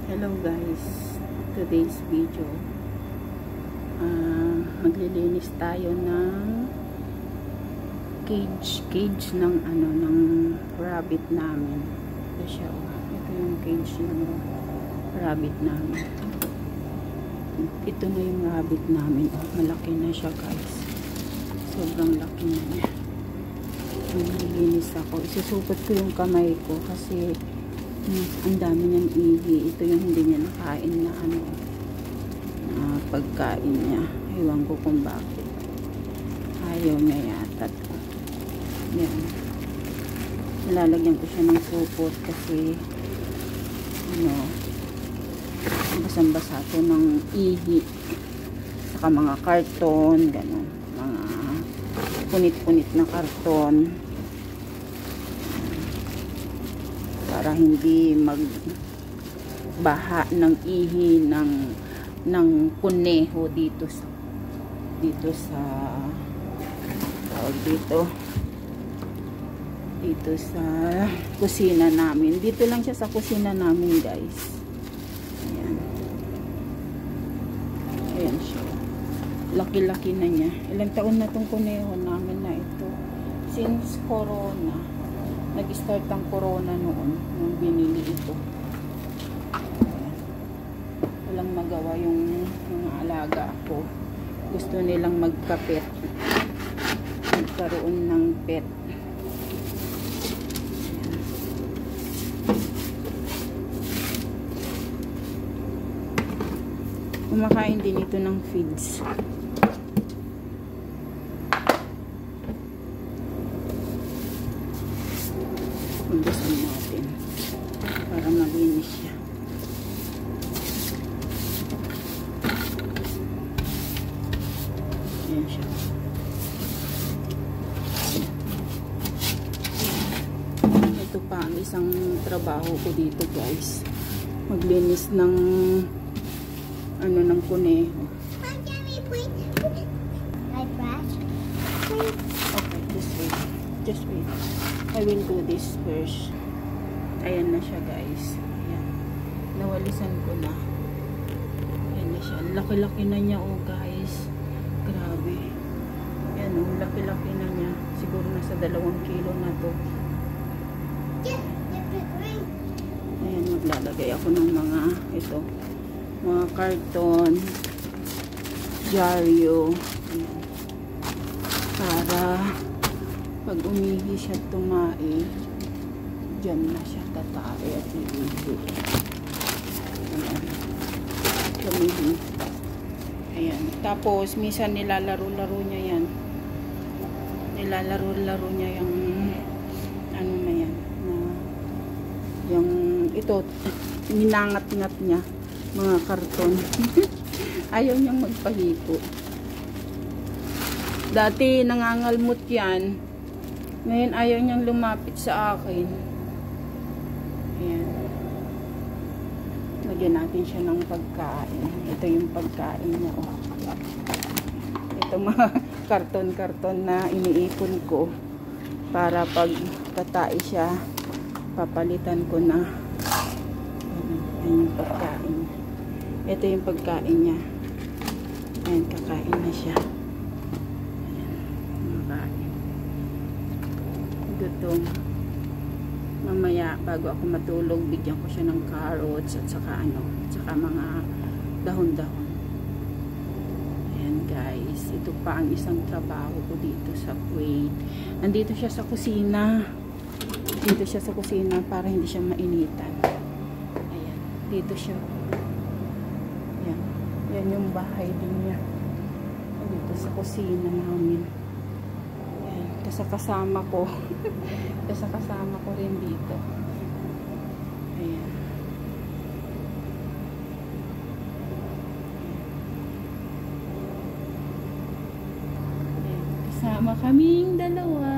Hello guys, today's video maglilinis tayo ng cage ng rabbit namin. Ito siya, ito yung cage ng rabbit namin. Ito na yung rabbit namin, malaki na siya guys, sobrang laki na niya. Maglilinis ako, isusupot ko yung kamay ko kasi ang dami niyang ihi. Ito yung hindi niya nakain na pagkain niya. Ewan ko kung bakit. Ayaw niya yata. Yan. Nilalagyan ko siya ng supot kasi basang-basa ito ng ihi. Saka mga karton, gano'n. Mga punit-punit na karton. Para hindi magbaha ng ihi ng kuneho dito sa kusina namin. Dito lang siya sa kusina namin guys. Ayan siya, laki-laki na niya. Ilang taon na tong kuneho namin na ito, since corona. Nag-start ang corona noon nung binili ito. Walang magawa yung mga alaga ko. Gusto nilang magka-pet. Magkaroon ng pet. Kumakain din ito ng feeds. Hugasan natin para malinis siya. Ayan siya. Ito pa ang isang trabaho ko dito guys, maglinis ng ng kuneho. Okay, just wait. I will do this first. Ayan na siya guys. Ayan. Nawalisan ko na. Ayan na siya. Laki-laki na niya guys. Grabe. Ayan laki-laki na niya. Siguro nasa 2 kilo na to. Ayan, maglalagay ako ng mga mga karton, dyaryo. Ayan. Para pag umihi siya tumae, dyan na siya tatae at iihi. Ayan. Ayan. Tapos, minsan nilalaro-laro niya yan. Nilalaro-laro niya yung na yan. Yung ito, ninangat-ngat niya mga karton. Ayaw niyang magpahipo. Dati nangangalmot yan. Ngayon ayaw niyang lumapit sa akin. Ayan. Lagyan natin siya ng pagkain. Ito yung pagkain niya. Ito mga karton-karton na iniipon ko para pag tatai siya, papalitan ko na. Ayan yung pagkain. Ito yung pagkain niya. Ayan, kakain na siya. Gutom. Mamaya bago ako matulog, bigyan ko siya ng carrots at saka mga dahon-dahon. Ayan guys, ito pa ang isang trabaho ko dito sa Kuwait. Nandito siya sa kusina. Dito siya sa kusina para hindi siya mainitan. Ayan, dito siya. Ayan, yan yung bahay din niya. Dito sa kusina namin. Kasama ko. Kasama ko rin dito. Ayan. Ayan. Kasama kaming dalawa.